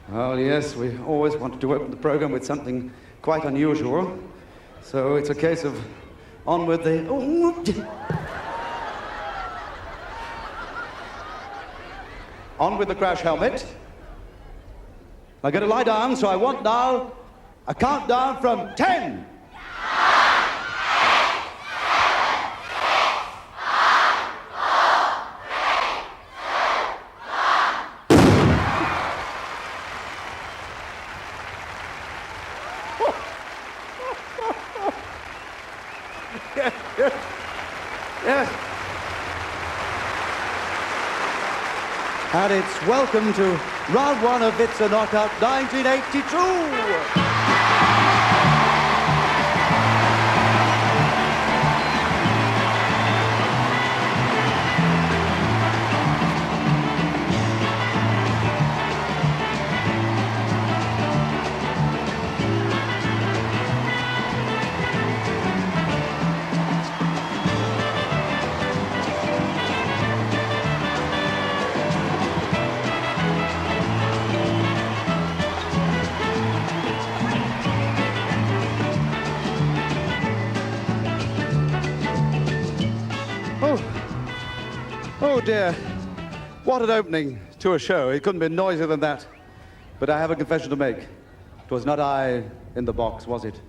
Well, yes, we always wanted to open the programme with something quite unusual. So it's a case of on with the... on with the crash helmet. I'm going to lie down, so I want now a countdown from 10. Yes. And it's welcome to round one of It's a Knockout 1982. Oh dear, what an opening to a show. It couldn't be noisier than that. But I have a confession to make. It was not I in the box, was it?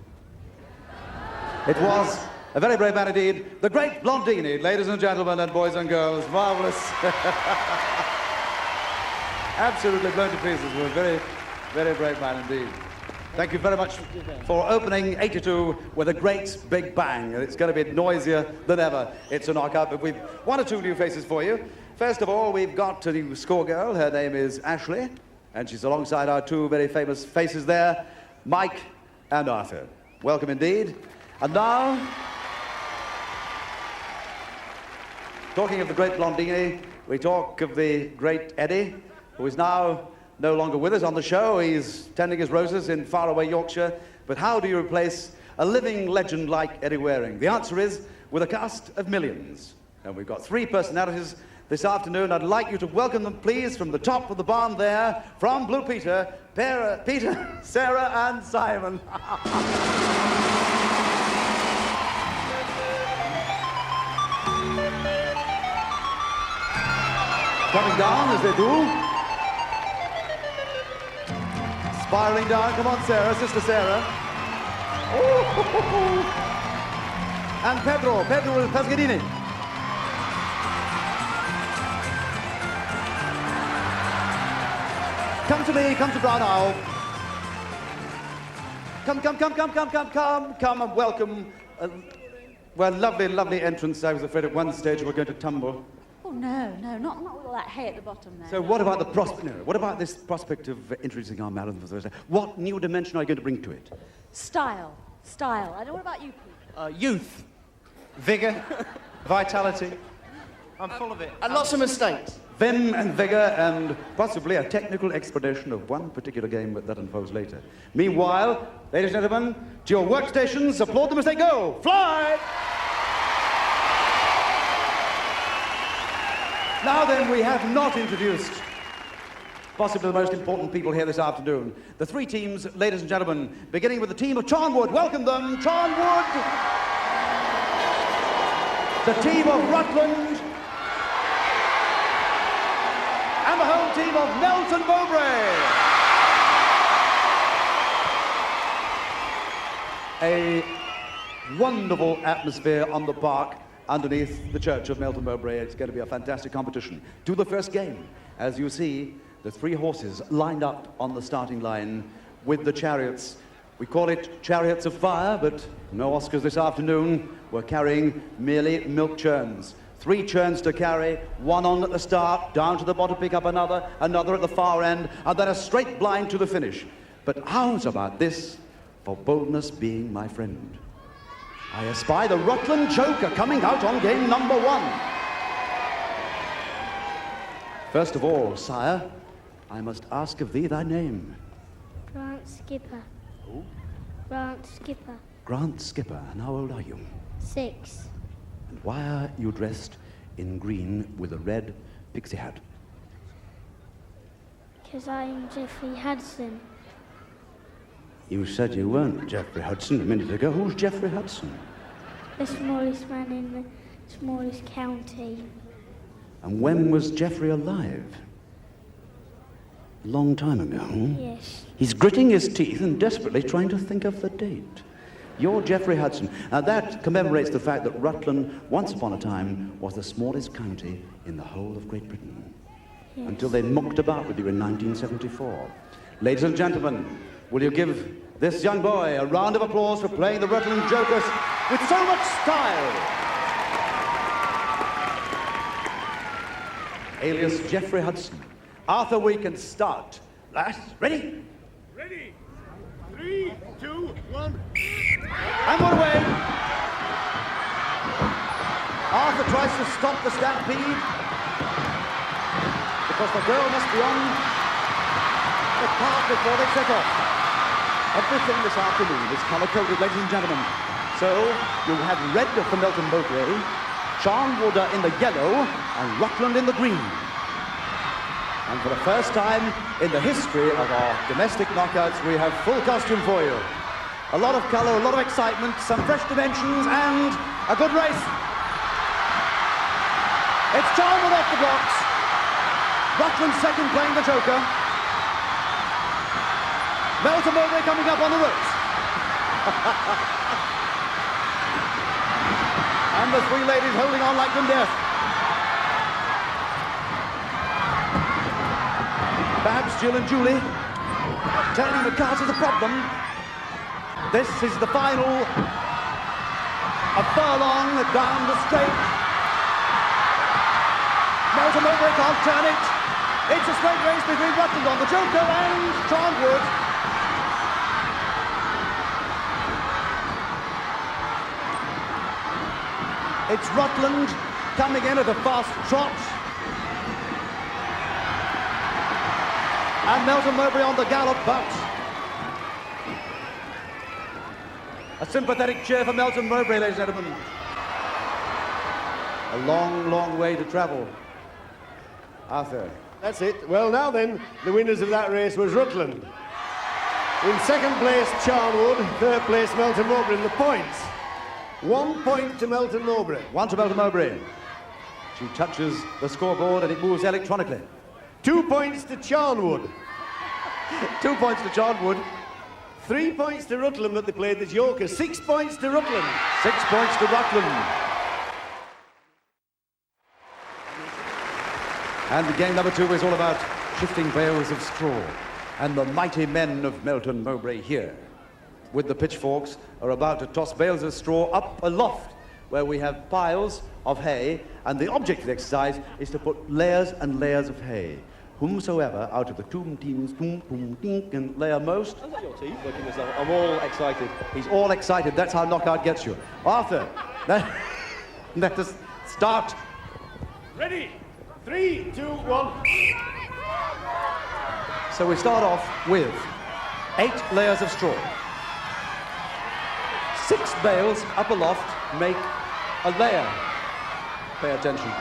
It was a very brave man indeed, the great Blondini, ladies and gentlemen and boys and girls. Marvellous. Absolutely blown to pieces. A very, very brave man indeed. Thank you very much for opening 82 with a great big bang. And it's going to be noisier than ever. It's a knockout, but we've one or two new faces for you. First of all, we've got a new score girl. Her name is Ashley, and she's alongside our two very famous faces there, Mike and Arthur. Welcome indeed. And now, talking of the great Blondini, we talk of the great Eddie, who is now no longer with us on the show. He's tending his roses in faraway Yorkshire. But how do you replace a living legend like Eddie Waring? The answer is with a cast of millions. And we've got three personalities this afternoon. I'd like you to welcome them, please, from the top of the barn there, from Blue Peter, Peter, Sarah and Simon. Coming down as they do. Spiraling down, come on, Sarah, Sister Sarah. Ooh. And Pedro Pasgadini. Come to me, come to Brown Owl. Come and welcome. Well, lovely entrance. I was afraid at one stage we were going to tumble. Oh, no, not with all that hay at the bottom there. So what about the prospect? No, what about this prospect of introducing our marathon for Thursday? What new dimension are you going to bring to it? Style. I don't know, what about you, Pete? Youth, vigour, vitality. I'm full of it. And lots of mistakes. Vim and vigour and possibly a technical explanation of one particular game that unfolds later. Meanwhile, ladies and gentlemen, to your workstations, applaud them as they go. Fly! Now then, we have not introduced possibly the most important people here this afternoon. The three teams, ladies and gentlemen, beginning with the team of Charnwood. Welcome them, Charnwood. The team of Rutland. And the home team of Melton Mowbray. A wonderful atmosphere on the park underneath the church of Melton Mowbray. It's going to be a fantastic competition. To the first game, as you see, the three horses lined up on the starting line with the chariots. We call it Chariots of Fire, but no Oscars this afternoon. We're carrying merely milk churns. 3 churns to carry, 1 on at the start, down to the bottom, pick up another at the far end, and then a straight blind to the finish. But how's about this for boldness being my friend? I espy the Rutland Joker coming out on game number 1. First of all, sire, I must ask of thee thy name. Grant Skipper. Who? Grant Skipper. Grant Skipper. And how old are you? 6. And why are you dressed in green with a red pixie hat? Because I'm Jeffrey Hudson. You said you weren't Jeffrey Hudson a minute ago. Who's Jeffrey Hudson? The smallest man in the smallest county. And when was Jeffrey alive? A long time ago. Yes. He's gritting his teeth and desperately trying to think of the date. You're Jeffrey Hudson. Now that commemorates the fact that Rutland, once upon a time, was the smallest county in the whole of Great Britain. Yes. Until they mucked about with you in 1974. Ladies and gentlemen, will you give this young boy a round of applause for playing the Rutland Jokers with so much style? Alias Jeffrey Hudson. Arthur, we can start. Last, ready? Ready. 3, 2, 1. And one away. Arthur tries to stop the stampede because the girl must be on the path before they set off. Everything this afternoon is colour-coded, ladies and gentlemen. So you have red for Melton Mowbray, Charnwood in the yellow, and Rutland in the green. And for the first time in the history of our domestic knockouts, we have full costume for you. A lot of colour, a lot of excitement, some fresh dimensions, and a good race. It's Charnwood off the blocks. Rutland second playing the joker. Melton Mowbray coming up on the ropes. And the three ladies holding on like grim death. Perhaps Jill and Julie turning the cards is the problem. This is the final. A furlong down the straight. Melton Mowbray can't turn it. It's a straight race between Rutland on the joker and Charnwood. It's Rutland coming in at a fast trot. And Melton Mowbray on the gallop, but a sympathetic cheer for Melton Mowbray, ladies and gentlemen. A long, long way to travel. Arthur. That's it. Well, now then, the winners of that race was Rutland. In second place, Charnwood. Third place, Melton Mowbray. And the points. 1 point to Melton Mowbray. 1 to Melton Mowbray. She touches the scoreboard and it moves electronically. 2 points to Charnwood. 2 points to Charnwood. 3 points to Rutland, but they played the joker. 6 points to Rutland. 6 points to Rutland. And game number 2 is all about shifting bales of straw. And the mighty men of Melton Mowbray here, with the pitchforks, are about to toss bales of straw up aloft, where we have piles of hay, and the object of the exercise is to put layers and layers of hay. Whomsoever out of the two teams can layer most. Is that your team working this out? I'm all excited. He's all excited. That's how knockout gets you. Arthur, let us start. Ready? 3, 2, 1. So we start off with 8 layers of straw. 6 bales up aloft make a layer. Pay attention.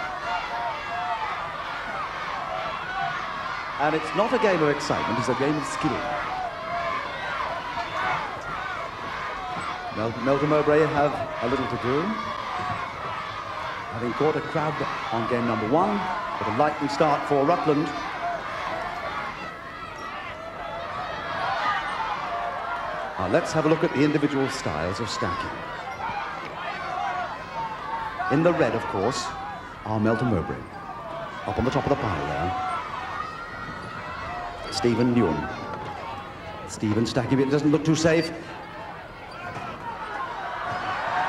And it's not a game of excitement, it's a game of skill. Melton Mowbray have a little to do. Having caught a crowd on game number 1, with a lightning start for Rutland. Now let's have a look at the individual styles of stacking. In the red, of course, are Melton Mowbray. Up on the top of the pile there. Staven Youghan. Staven stacking it, doesn't look too safe.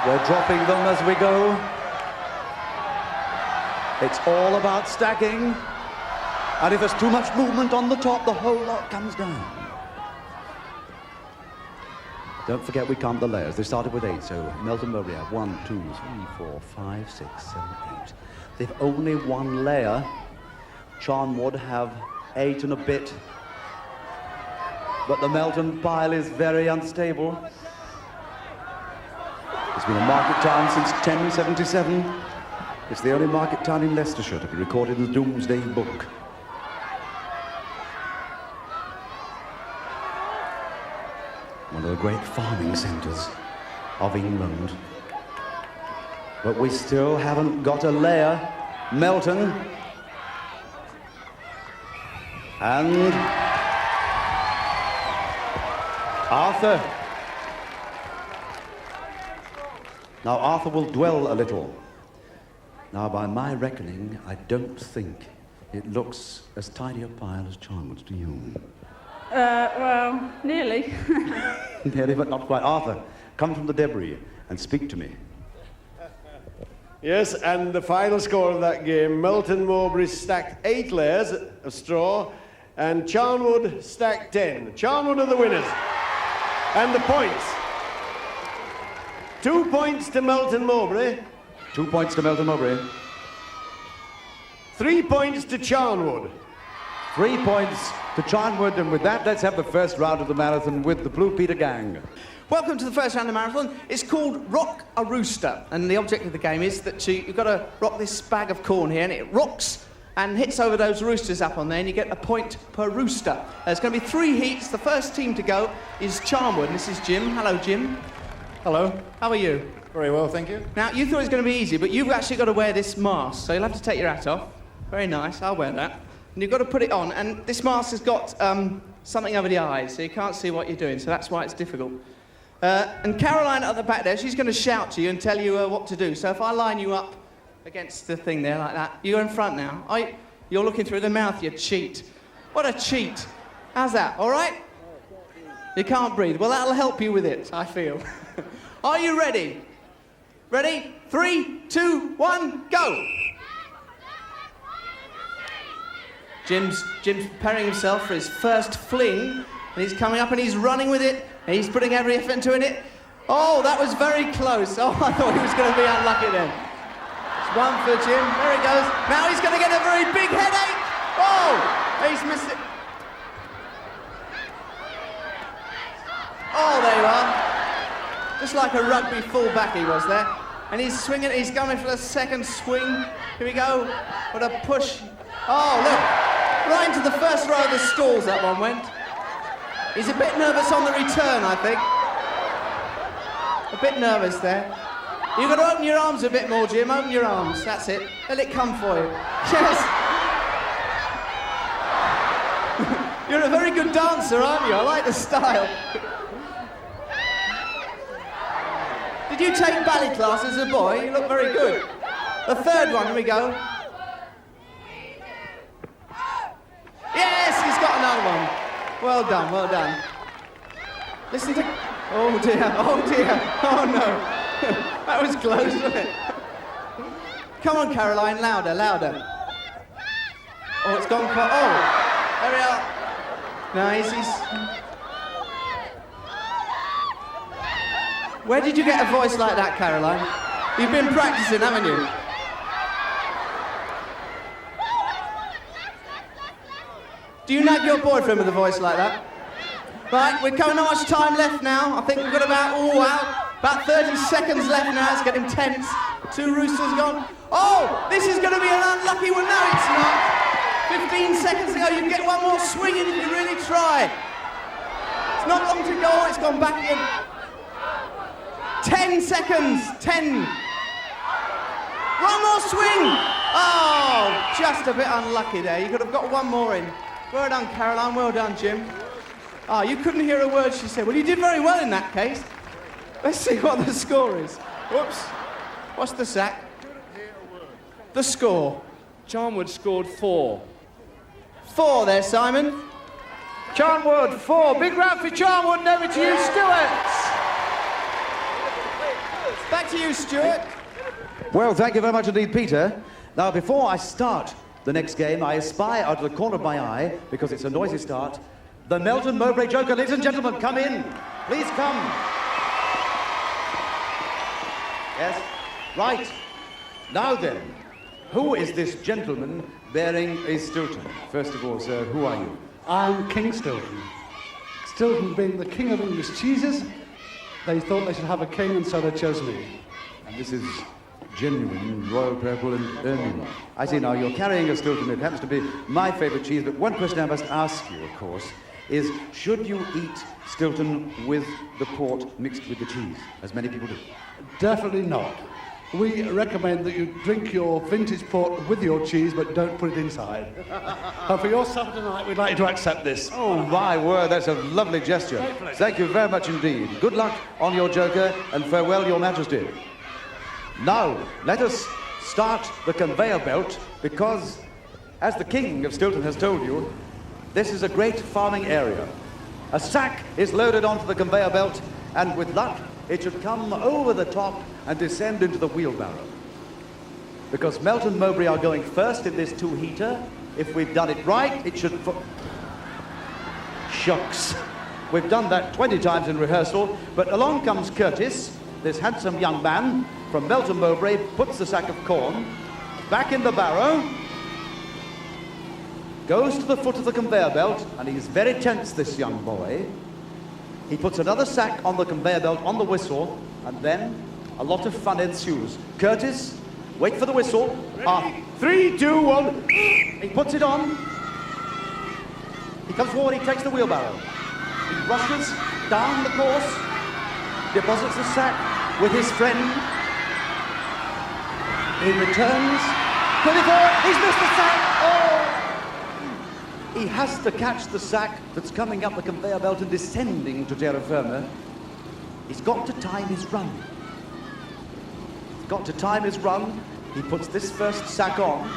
We're dropping them as we go. It's all about stacking. And if there's too much movement on the top, the whole lot comes down. Don't forget we count the layers. They started with 8, so Melton Mowbray have 1, 2, 3, 4, 5, 6, 7, 8. They've only 1 layer. Charnwood have 8 and a bit. But the Melton pile is very unstable. It's been a market town since 1077. It's the only market town in Leicestershire to be recorded in the Domesday Book. one of the great farming centres of England. But we still haven't got a layer. Melton. And Arthur. Now, Arthur will dwell a little. Now, by my reckoning, I don't think it looks as tidy a pile as Charnwood's, do you? Well, nearly. Nearly, but not quite. Arthur, come from the debris and speak to me. Yes, and the final score of that game, Melton Mowbray stacked 8 layers of straw, and Charnwood stacked 10. Charnwood are the winners. And the points. 2 points to Melton Mowbray. 2 points to Melton Mowbray. 3 points to Charnwood. 3 points to Charnwood, and with that, let's have the first round of the marathon with the Blue Peter gang. Welcome to the first round of the marathon. It's called Rock a Rooster, and the object of the game is that you've got to rock this bag of corn here, and it rocks and hits over those roosters up on there, and you get a point per rooster. There's going to be 3 heats. The first team to go is Charnwood, and this is Jim. Hello, Jim. Hello. How are you? Very well, thank you. Now, you thought it was going to be easy, but you've actually got to wear this mask, so you'll have to take your hat off. Very nice, I'll wear that. And you've got to put it on, and this mask has got something over the eyes, so you can't see what you're doing, so that's why it's difficult. And Caroline at the back there, she's going to shout to you and tell you what to do. So if I line you up against the thing there like that, you're in front now. You're looking through the mouth, you cheat. What a cheat. How's that, all right? You can't breathe. Well, that'll help you with it, I feel. Are you ready? Ready? 3, 2, 1, go! Jim's preparing himself for his first fling, and he's coming up and he's running with it, and he's putting every effort into it. Oh, that was very close. Oh, I thought he was going to be unlucky then. It's 1 for Jim. There he goes. Now he's going to get a very big headache. Oh, he's missed it. Oh, there you are. Just like a rugby full-back he was there. And he's swinging, he's going for the second swing. Here we go. What a push. Oh, look. Right into the first row of the stalls that one went. He's a bit nervous on the return, I think. A bit nervous there. You've got to open your arms a bit more, Jim. Open your arms. That's it. Let it come for you. Yes. You're a very good dancer, aren't you? I like the style. Did you take ballet class as a boy? You look very good. The third one, here we go. Yes, he's got another one. Well done, well done. Listen to... Oh dear, oh dear, oh no. That was close, wasn't it? Come on, Caroline, louder, louder. Oh, it's gone quite... Oh, there we are. Nice, Where did you get a voice like that, Caroline? You've been practicing, haven't you? Do you nag your boyfriend with a voice like that? Right, we're coming, not much time left now. I think we've got about 30 seconds left now. It's getting tense. 2 roosters gone. Oh, this is going to be an unlucky one. No, it's not. 15 seconds to go. You can get one more swing in if you really try. It's not long to go. It's gone back again. 10 seconds. 10. One more swing. Oh, just a bit unlucky there. You could have got one more in. Well done, Caroline. Well done, Jim. Oh, you couldn't hear a word she said. Well, you did very well in that case. Let's see what the score is. Whoops. What's the sack? The score. Charnwood scored 4. 4 there, Simon. Charnwood, 4. Big round for Charnwood, and over to you, Stuart. Back to you, Stuart. Well, thank you very much indeed, Peter. Now, before I start the next game, I espy out of the corner of my eye, because it's a noisy start, the Melton Mowbray Joker. Ladies and gentlemen, come in. Please come. Yes? Right. Now then, who is this gentleman bearing a Stilton? First of all, sir, who are you? I'm King Stilton. Stilton being the king of English cheeses, they thought they should have a king, and so they chose me. And this is genuine royal purple and ermine. I see now you're carrying a Stilton. It happens to be my favourite cheese, but one question I must ask you, of course, is, should you eat Stilton with the port mixed with the cheese, as many people do? Definitely not. We recommend that you drink your vintage port with your cheese, but don't put it inside. And for your supper tonight, we'd like you to accept this. Oh, my word, that's a lovely gesture. Thank you very much indeed. Good luck on your joker, and farewell, Your Majesty. Now, let us start the conveyor belt, because, as the King of Stilton has told you, this is a great farming area. A sack is loaded onto the conveyor belt, and with luck, it should come over the top and descend into the wheelbarrow. Because Melton Mowbray are going first in this two-heater. If we've done it right, it should... Shucks. We've done that 20 times in rehearsal, but along comes Curtis, this handsome young man from Melton Mowbray, puts the sack of corn back in the barrow, goes to the foot of the conveyor belt, and he's very tense, this young boy. He puts another sack on the conveyor belt on the whistle, and then a lot of fun ensues. Curtis, wait for the whistle. 3, 2, 1. He puts it on. He comes forward, he takes the wheelbarrow. He rushes down the course, deposits the sack with his friend. He returns. 24, he's missed the sack! Oh! He has to catch the sack that's coming up the conveyor belt and descending to terra firma. He's got to time his run. He's got to time his run. He puts this first sack on.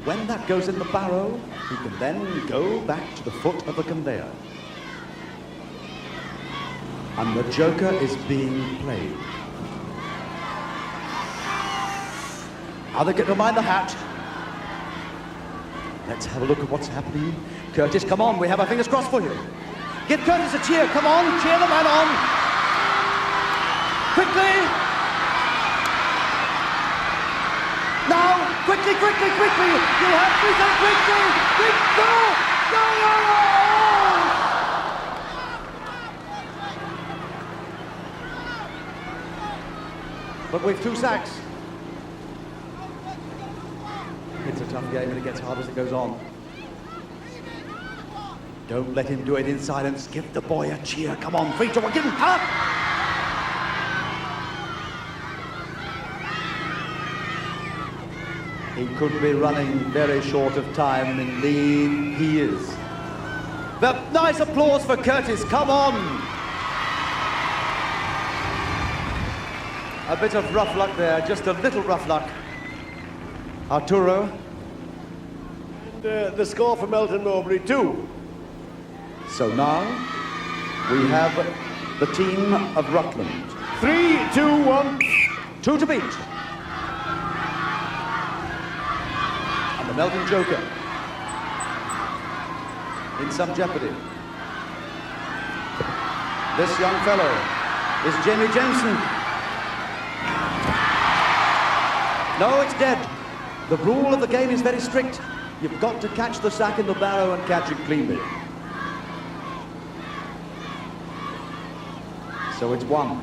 When that goes in the barrow, he can then go back to the foot of the conveyor. And the joker is being played. Now they get to mind the hat. Let's have a look at what's happening. Curtis, come on, we have our fingers crossed for you. Give Curtis a cheer, come on, cheer the man on. Quickly. Now, quickly. You have Fraser, quickly. Quick, go. But we've 2 sacks. It's a tough game and it gets harder as it goes on. Don't let him do it in silence. Give the boy a cheer. Come on, 3, 2, 1, give him up! He could be running very short of time, and indeed he is. But nice applause for Curtis. Come on! A bit of rough luck there, just a little rough luck. Arturo. And the score for Melton Mowbray, 2. So now we have the team of Rutland. 3, 2, 1. 2 to beat. And the Melton Joker in some jeopardy. This young fellow is Jamie Jameson. No, it's dead. The rule of the game is very strict. You've got to catch the sack in the barrow and catch it cleanly. So it's 1.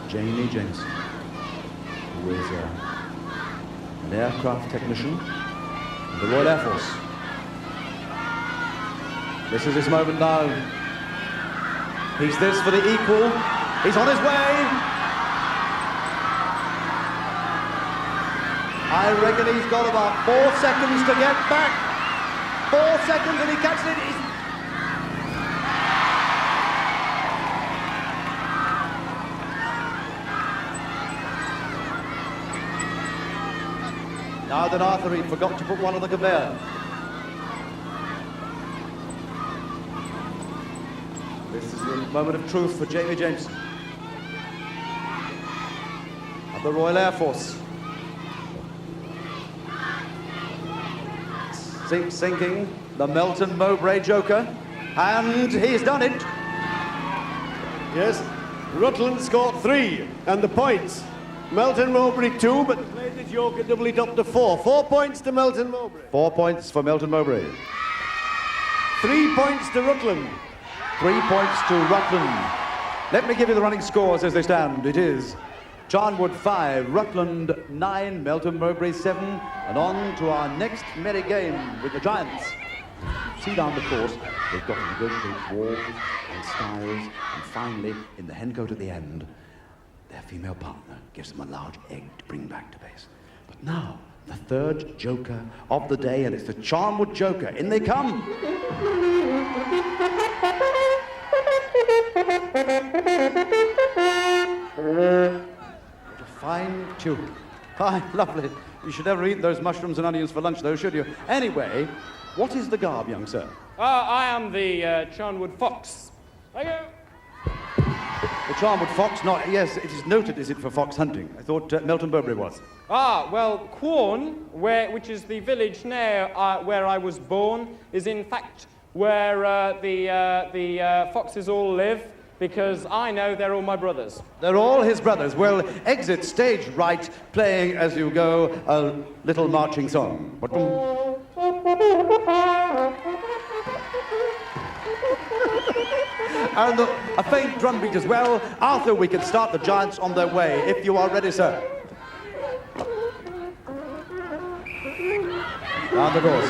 Jamie Jameson, who is an aircraft technician in the Royal Air Force. This is his moment now. He's this for the equal. He's on his way. I reckon he's got about 4 seconds to get back. 4 seconds and he catches it. Now then, Arthur, he forgot to put one on the conveyor. This is the moment of truth for Jamie Jameson of the Royal Air Force. Sinking the Melton Mowbray Joker, and he's done it. Yes, Rutland scored 3, and the points. Melton Mowbray 2, but played it Yoke and double it up to 4. 4 points to Melton Mowbray. 4 points for Melton Mowbray. 3 points to Rutland. 3 points to Rutland. Let me give you the running scores as they stand. It is Charnwood 5, Rutland 9, Melton Mowbray 7, and on to our next merry game with the Giants. See down the course, they've got to negotiate walls and stiles, and finally, in the hencote at the end, their female partner gives them a large egg to bring back to base. But now, the third joker of the day, and it's the Charnwood joker. In they come. What a fine tune. Fine, lovely. You should never eat those mushrooms and onions for lunch, though, should you? Anyway, what is the garb, young sir? I am the Charnwood fox. Thank you. The Charnwood fox, not, yes, it is noted, is it, for fox hunting? I thought Melton Mowbray was. Well, Quorn, which is the village near where I was born, is in fact where the foxes all live, because I know they're all my brothers. They're all his brothers. Well, exit stage right, playing as you go a little marching song. And a faint drum beat as well. Arthur, we can start the Giants on their way, if you are ready, sir. Round the doors.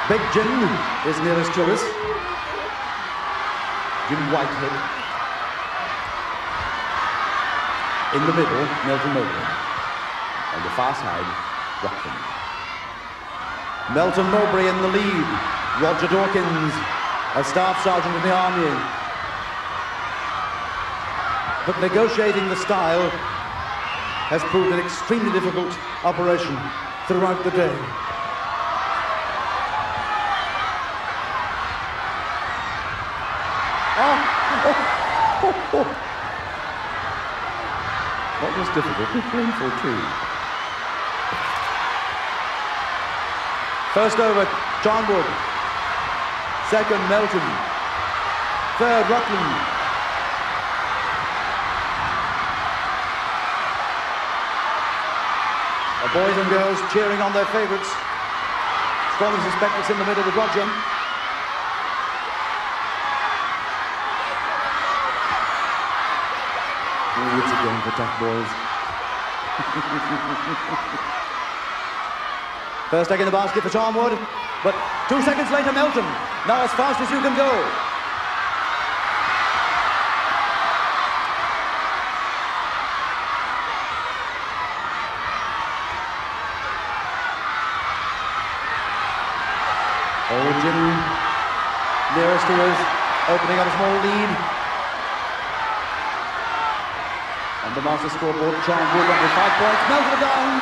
Big Jim is nearest to us. Jim Whitehead. In the middle, Melton Mowbray. On the far side, Rutland. Melton Mowbray in the lead. Roger Dawkins, a staff sergeant in the army. But negotiating the style has proved an extremely difficult operation throughout the day. That was difficult and painful too. First over, Charnwood. Second, Melton. Third, Rutland. The boys and girls cheering on their favourites. Strongly suspect it's in the middle with Roger. Oh, it's a game for tough boys. First egg in the basket for Charnwood, but 2 seconds later, Melton. Now as fast as you can go. Oh, Jim, nearest to us, opening up a small lead. On the master scoreboard, Charnwood went with 5 points, Melton down.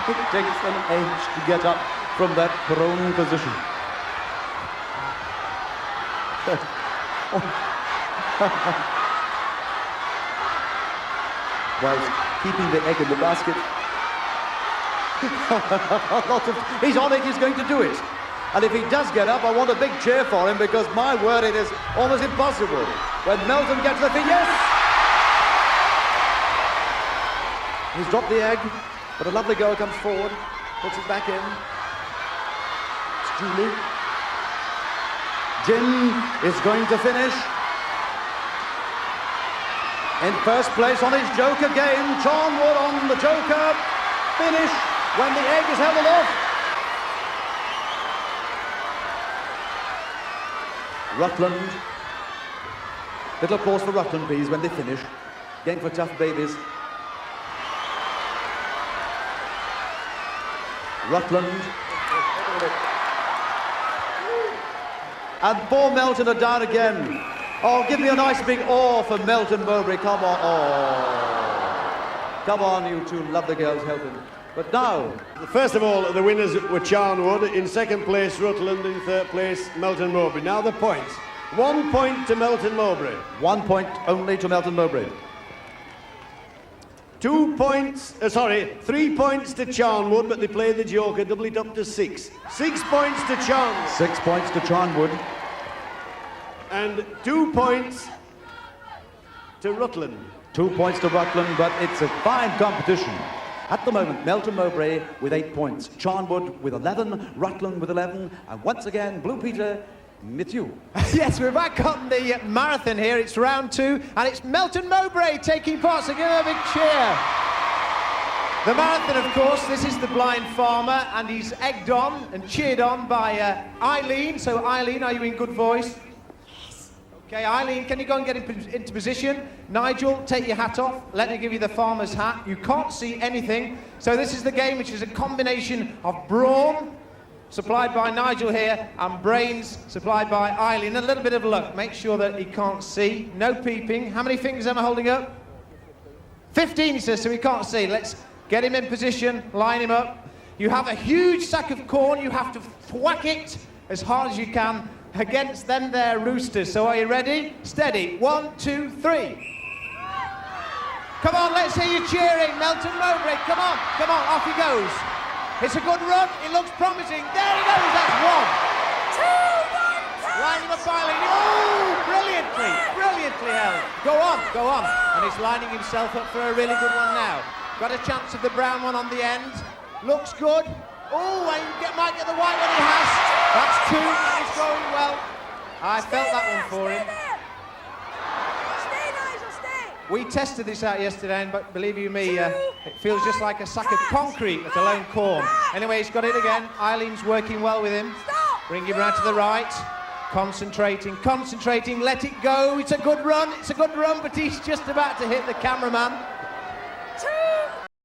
It takes an age to get up from that prone position. Whilst keeping the egg in the basket. He's on it, he's going to do it. And if he does get up, I want a big cheer for him, because my word, it is almost impossible. When Melton gets the thing, yes! He's dropped the egg, but a lovely girl comes forward, puts it back in. It's Julie. Jim is going to finish in first place on his joker game. Charnwood on the joker finish when the egg is held aloft. Rutland. Little applause for Rutland, please, when they finish. Game for tough babies. Rutland. And poor Melton are down again. Oh, give me a nice big oar for Melton Mowbray. Come on. Oh. Come on, you two lovely girls, help him. But now... First of all, the winners were Charnwood. In second place, Rutland. In third place, Melton Mowbray. Now the points. 1 point to Melton Mowbray. 1 point only to Melton Mowbray. 3 points to Charnwood, but they played the joker, double it up to 6. 6 points to Charnwood. 6 points to Charnwood. And 2 points to Rutland. 2 points to Rutland, but it's a fine competition. At the moment, Melton Mowbray with 8 points, Charnwood with 11, Rutland with 11, and once again, Blue Peter with you. Yes, we're back on the marathon here. It's round 2, and it's Melton Mowbray taking part, so give him a big cheer. The marathon, of course, this is the blind farmer, and he's egged on and cheered on by Eileen. So, Eileen, are you in good voice? Yes. Okay, Eileen, can you go and get into position? Nigel, take your hat off. Let me give you the farmer's hat. You can't see anything. So this is the game, which is a combination of brawn, supplied by Nigel here, and brains supplied by Eileen. A little bit of luck. Make sure that he can't see. No peeping. How many fingers am I holding up? 15, he says, so he can't see. Let's get him in position, line him up. You have a huge sack of corn. You have to whack it as hard as you can against them there roosters. So are you ready? Steady. 1, 2, 3. Come on, let's hear you cheering. Melton Mowbray, come on, off he goes. It's a good run, it looks promising. There he goes, that's 1. 2, 1, lining up Eileen. Oh, brilliantly held. Go on. And he's lining himself up for a really good one now. Got a chance of the brown one on the end. Looks good. Oh, and might get the white one he has. That's 2, and he's going well. I felt that one for him. Stay, Nigel, stay. We tested this out yesterday, and but believe you me, it feels just like a sack of concrete, let alone corn. Anyway, he's got it again. Eileen's working well with him. Bring him round to the right. Concentrating, let it go. It's a good run, but he's just about to hit the cameraman.